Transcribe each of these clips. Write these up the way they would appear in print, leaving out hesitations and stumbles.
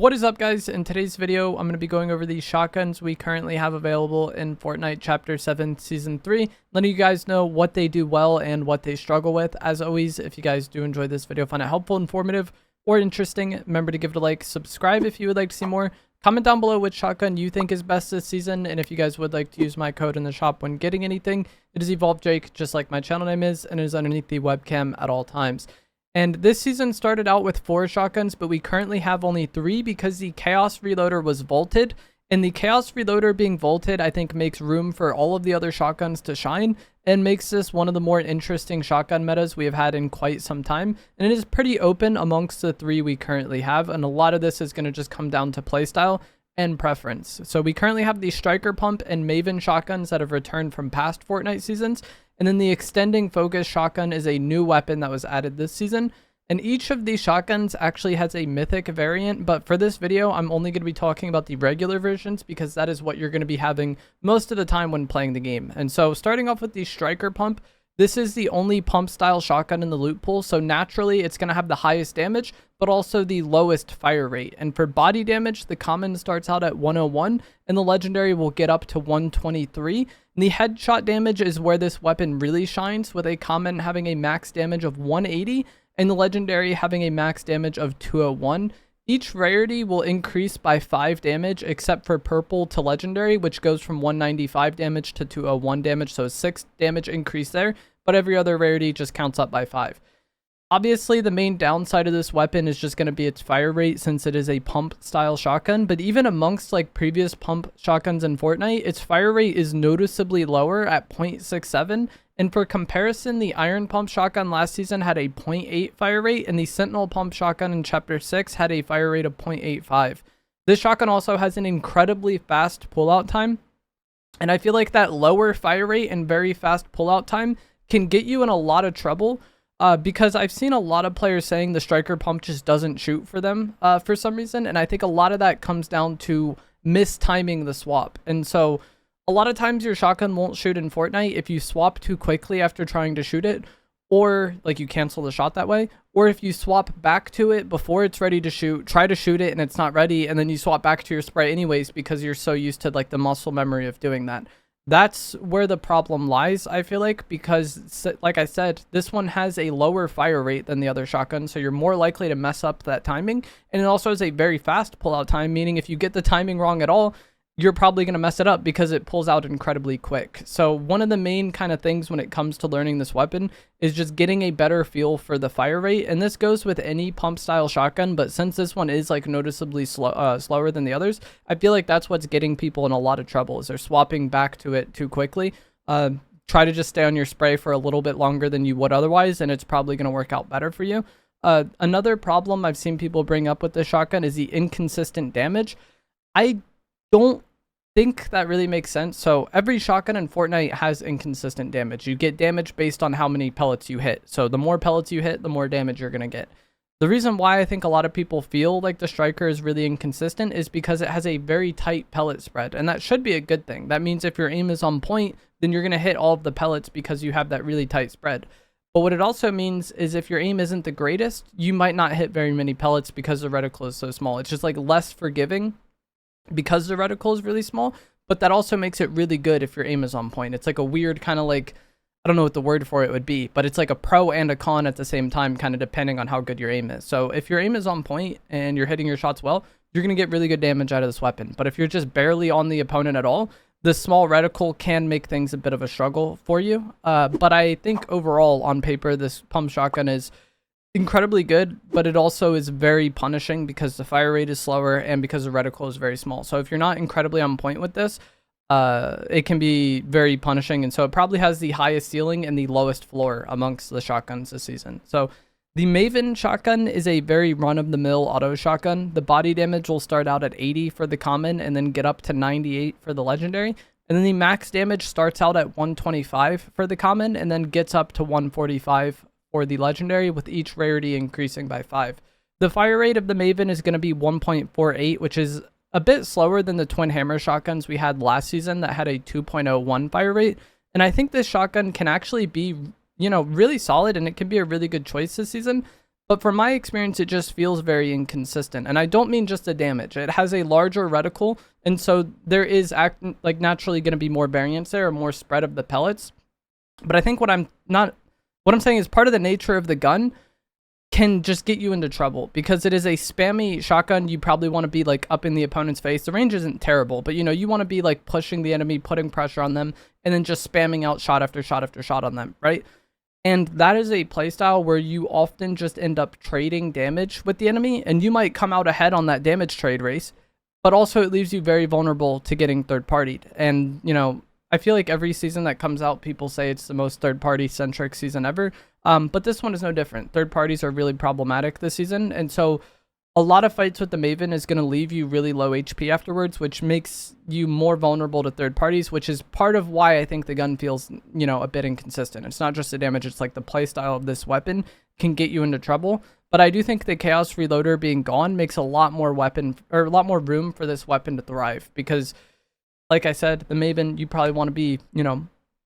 What is up, guys? In today's video, I'm going to be going over the shotguns we currently have available in Fortnite Chapter 7 Season 3, letting you guys know what they do well and what they struggle with. As always, if you guys do enjoy this video, find it helpful, informative, or interesting, remember to give it a like, subscribe if you would like to see more, comment down below which shotgun you think is best this season, and if you guys would like to use my code in the shop when getting anything, it is EvolvedJake, just like my channel name is, and it is underneath the webcam at all times. And this season started out with 4 shotguns, but we currently have only 3 because the Chaos Reloader was vaulted. And the Chaos Reloader being vaulted, I think, makes room for all of the other shotguns to shine and makes this one of the more interesting shotgun metas we have had in quite some time. And it is pretty open amongst the 3 we currently have. And a lot of this is going to just come down to playstyle and preference. So we currently have the Striker Pump and Maven shotguns that have returned from past Fortnite seasons. And then the Extending Focus shotgun is a new weapon that was added this season. And each of these shotguns actually has a mythic variant, but for this video, I'm only going to be talking about the regular versions because that is what you're going to be having most of the time when playing the game. And so starting off with the Striker Pump, this is the only pump style shotgun in the loot pool, so naturally it's going to have the highest damage, but also the lowest fire rate. And for body damage, the common starts out at 101, and the legendary will get up to 123. And the headshot damage is where this weapon really shines, with a common having a max damage of 180, and the legendary having a max damage of 201. Each rarity will increase by 5 damage, except for purple to legendary, which goes from 195 damage to 201 damage, so 6 damage increase there, but every other rarity just counts up by 5. Obviously, the main downside of this weapon is just going to be its fire rate since it is a pump style shotgun, but even amongst like previous pump shotguns in Fortnite, its fire rate is noticeably lower at 0.67. And for comparison, the Iron Pump shotgun last season had a 0.8 fire rate, and the Sentinel Pump shotgun in Chapter 6 had a fire rate of 0.85. This shotgun also has an incredibly fast pullout time, and I feel like that lower fire rate and very fast pullout time can get you in a lot of trouble. Because I've seen a lot of players saying the Striker Pump just doesn't shoot for them for some reason. And I think a lot of that comes down to mistiming the swap. And so a lot of times your shotgun won't shoot in Fortnite if you swap too quickly after trying to shoot it, or like you cancel the shot that way, or if you swap back to it before it's ready to shoot, try to shoot it and it's not ready, and then you swap back to your spray anyways because you're so used to like the muscle memory of doing that. That's where the problem lies, I feel like, because like I said, this one has a lower fire rate than the other shotgun, so you're more likely to mess up that timing. And it also has a very fast pullout time, meaning if you get the timing wrong at all, you're probably going to mess it up because it pulls out incredibly quick. So one of the main kind of things when it comes to learning this weapon is just getting a better feel for the fire rate. And this goes with any pump style shotgun, but since this one is like noticeably slower than the others, I feel like that's what's getting people in a lot of trouble, is they're swapping back to it too quickly. Try to just stay on your spray for a little bit longer than you would otherwise, and it's probably going to work out better for you. Another problem I've seen people bring up with this shotgun is the inconsistent damage. I don't think that really makes sense. So every shotgun in Fortnite has inconsistent damage. You get damage based on how many pellets you hit. So the more pellets you hit, the more damage you're going to get. The reason why I think a lot of people feel like the Striker is really inconsistent is because it has a very tight pellet spread, and that should be a good thing. That means if your aim is on point, then you're going to hit all of the pellets because you have that really tight spread. But what it also means is if your aim isn't the greatest, you might not hit very many pellets because the reticle is so small. It's just like less forgiving because the reticle is really small, but that also makes it really good if your aim is on point. It's like a weird kind of like, I don't know what the word for it would be, but it's like a pro and a con at the same time, kind of depending on how good your aim is. So if your aim is on point and you're hitting your shots well, you're going to get really good damage out of this weapon. But if you're just barely on the opponent at all, the small reticle can make things a bit of a struggle for you. But I think overall on paper, this pump shotgun is incredibly good, but it also is very punishing because the fire rate is slower and because the reticle is very small. So if you're not incredibly on point with this, it can be very punishing, and so it probably has the highest ceiling and the lowest floor amongst the shotguns this season. So the Maven shotgun is a very run-of-the-mill auto shotgun. The body damage will start out at 80 for the common and then get up to 98 for the legendary, and then the max damage starts out at 125 for the common and then gets up to 145 for the legendary, with each rarity increasing by 5. The fire rate of the Maven is going to be 1.48, which is a bit slower than the twin hammer shotguns we had last season that had a 2.01 fire rate. And I think this shotgun can actually be, you know, really solid, and it can be a really good choice this season. But from my experience, it just feels very inconsistent. And I don't mean just the damage. It has a larger reticle, and so there is naturally going to be more variance there, or more spread of the pellets. But I think what I'm saying is part of the nature of the gun can just get you into trouble, because it is a spammy shotgun. You probably want to be like up in the opponent's face. The range isn't terrible, but you want to be like pushing the enemy, putting pressure on them, and then just spamming out shot after shot after shot on them, right? And that is a playstyle where you often just end up trading damage with the enemy, and you might come out ahead on that damage trade race, but also it leaves you very vulnerable to getting third-partied. And, I feel like every season that comes out, people say it's the most third-party centric season ever. But this one is no different. Third parties are really problematic this season. And so a lot of fights with the Maven is going to leave you really low HP afterwards, which makes you more vulnerable to third parties, which is part of why I think the gun feels, a bit inconsistent. It's not just the damage. It's like the playstyle of this weapon can get you into trouble. But I do think the Chaos Reloader being gone makes a lot more room for this weapon to thrive, because like I said, the Maven, you probably want to be,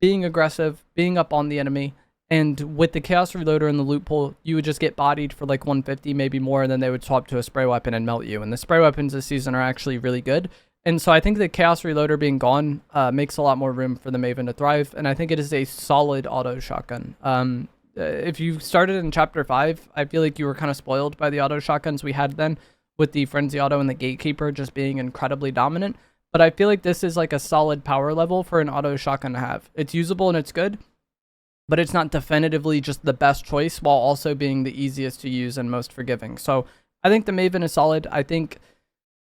being aggressive, being up on the enemy. And with the Chaos Reloader in the loot pool, you would just get bodied for like 150, maybe more, and then they would swap to a spray weapon and melt you. And the spray weapons this season are actually really good. And so I think the Chaos Reloader being gone makes a lot more room for the Maven to thrive. And I think it is a solid auto shotgun. If you started in Chapter 5, I feel like you were kind of spoiled by the auto shotguns we had then, with the Frenzy Auto and the Gatekeeper just being incredibly dominant. But I feel like this is like a solid power level for an auto shotgun to have. It's usable and it's good, but it's not definitively just the best choice, while also being the easiest to use and most forgiving. So I think the Maven is solid. I think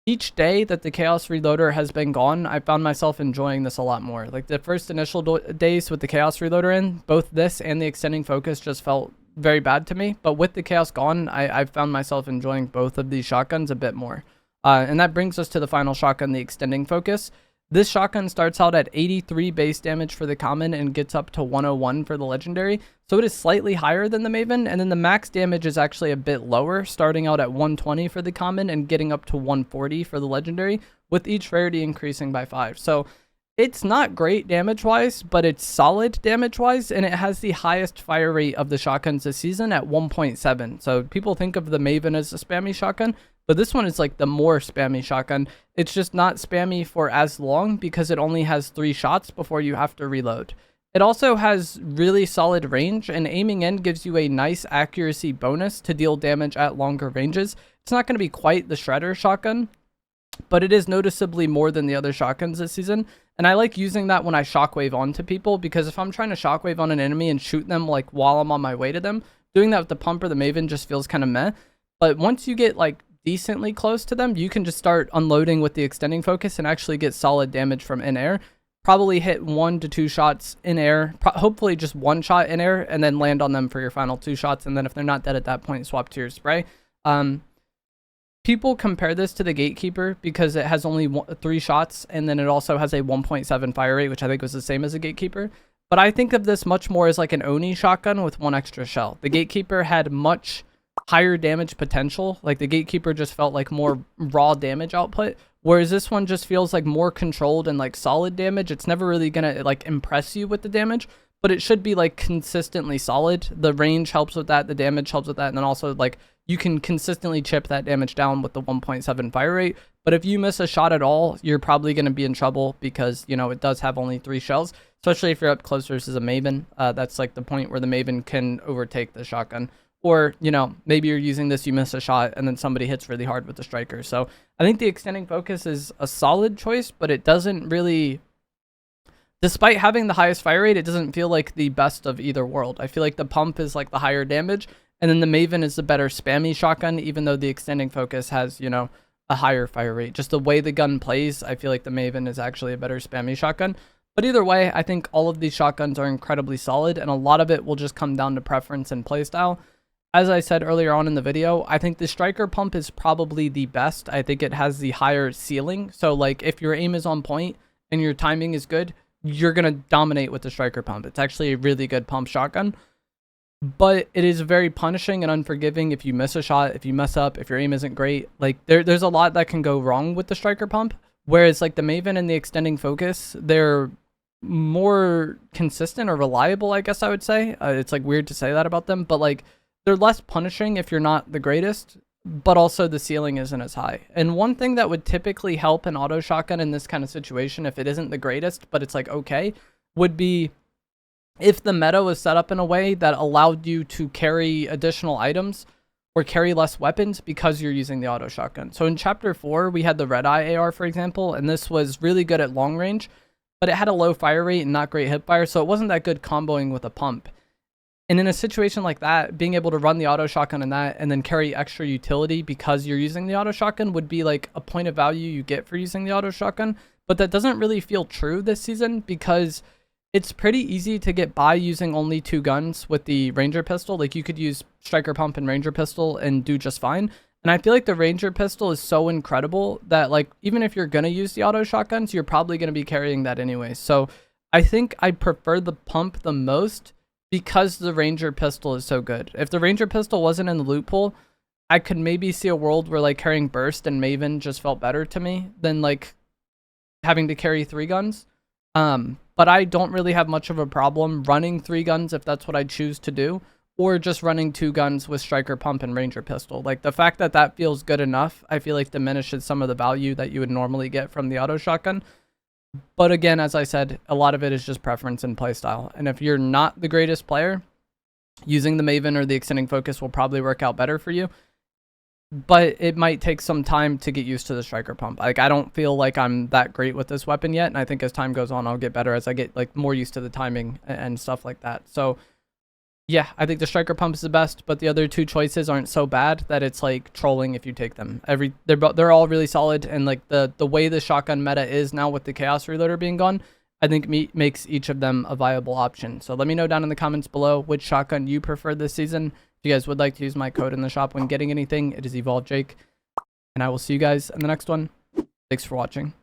each day that the Chaos Reloader has been gone, I found myself enjoying this a lot more. Like the first initial days with the Chaos Reloader in, both this and the extending focus just felt very bad to me. But with the Chaos gone, I found myself enjoying both of these shotguns a bit more. And that brings us to the final shotgun, the extending focus. This shotgun starts out at 83 base damage for the common and gets up to 101 for the legendary. So it is slightly higher than the Maven, and then the max damage is actually a bit lower, starting out at 120 for the common and getting up to 140 for the legendary, with each rarity increasing by 5. So it's not great damage-wise, but it's solid damage-wise, and it has the highest fire rate of the shotguns this season at 1.7. So people think of the Maven as a spammy shotgun, but this one is like the more spammy shotgun. It's just not spammy for as long, because it only has 3 shots before you have to reload. It also has really solid range, and aiming in gives you a nice accuracy bonus to deal damage at longer ranges. It's not going to be quite the Shredder shotgun, but it is noticeably more than the other shotguns this season. And I like using that when I shockwave onto people, because if I'm trying to shockwave on an enemy and shoot them like while I'm on my way to them, doing that with the pump or the Maven just feels kind of meh. But once you get like decently close to them, you can just start unloading with the extending focus and actually get solid damage from in air. Probably hit 1 to 2 shots in air, hopefully just 1 shot in air, and then land on them for your final 2 shots. And then if they're not dead at that point, swap to your spray. People compare this to the Gatekeeper because it has only 3 shots, and then it also has a 1.7 fire rate, which I think was the same as the Gatekeeper. But I think of this much more as like an Oni shotgun with 1 extra shell. The Gatekeeper had much higher damage potential. Like the Gatekeeper just felt like more raw damage output, whereas this one just feels like more controlled and like solid damage. It's never really gonna like impress you with the damage, but it should be like consistently solid. The range helps with that, the damage helps with that, and then also like you can consistently chip that damage down with the 1.7 fire rate. But if you miss a shot at all, you're probably going to be in trouble, because it does have only 3 shells, especially if you're up close versus a Maven. That's like the point where the Maven can overtake the shotgun. Or, maybe you're using this, you miss a shot, and then somebody hits really hard with the striker. So I think the extending focus is a solid choice, but it doesn't really, despite having the highest fire rate, it doesn't feel like the best of either world. I feel like the pump is like the higher damage, and then the Maven is the better spammy shotgun, even though the extending focus has, a higher fire rate. Just the way the gun plays, I feel like the Maven is actually a better spammy shotgun. But either way, I think all of these shotguns are incredibly solid, and a lot of it will just come down to preference and playstyle. As I said earlier on in the video, I think the striker pump is probably the best. I think it has the higher ceiling. So like if your aim is on point and your timing is good, you're going to dominate with the striker pump. It's actually a really good pump shotgun, but it is very punishing and unforgiving if you miss a shot, if you mess up, if your aim isn't great. Like there's a lot that can go wrong with the striker pump, whereas like the Maven and the extending focus, they're more consistent or reliable, I guess I would say. It's like weird to say that about them, but like they're less punishing if you're not the greatest, but also the ceiling isn't as high. And one thing that would typically help an auto shotgun in this kind of situation, if it isn't the greatest, but it's like okay, would be if the meta was set up in a way that allowed you to carry additional items or carry less weapons because you're using the auto shotgun. So in chapter 4, we had the red eye AR, for example, and this was really good at long range, but it had a low fire rate and not great hip fire, so it wasn't that good comboing with a pump. And in a situation like that, being able to run the auto shotgun in that and then carry extra utility because you're using the auto shotgun would be like a point of value you get for using the auto shotgun. But that doesn't really feel true this season because it's pretty easy to get by using only 2 guns with the Ranger pistol. Like you could use Striker Pump and Ranger pistol and do just fine. And I feel like the Ranger pistol is so incredible that like even if you're going to use the auto shotguns, you're probably going to be carrying that anyway. So I think I prefer the pump the most because the Ranger pistol is so good. If the Ranger pistol wasn't in the loot pool, I could maybe see a world where like carrying Burst and Maven just felt better to me than like having to carry 3 guns. But I don't really have much of a problem running 3 guns if that's what I choose to do, or just running 2 guns with Striker Pump and Ranger pistol. Like the fact that that feels good enough, I feel like diminishes some of the value that you would normally get from the auto shotgun. But again, as I said, a lot of it is just preference and playstyle. And if you're not the greatest player, using the Maven or the Extending Focus will probably work out better for you. But it might take some time to get used to the Striker Pump. Like, I don't feel like I'm that great with this weapon yet. And I think as time goes on, I'll get better as I get like more used to the timing and stuff like that. So yeah, I think the Striker Pump is the best, but the other 2 choices aren't so bad that it's like trolling if you take them. They're all really solid, and like the way the shotgun meta is now with the Chaos Reloader being gone, I think makes each of them a viable option. So let me know down in the comments below which shotgun you prefer this season. If you guys would like to use my code in the shop when getting anything, it is EvolveJake, and I will see you guys in the next one. Thanks for watching.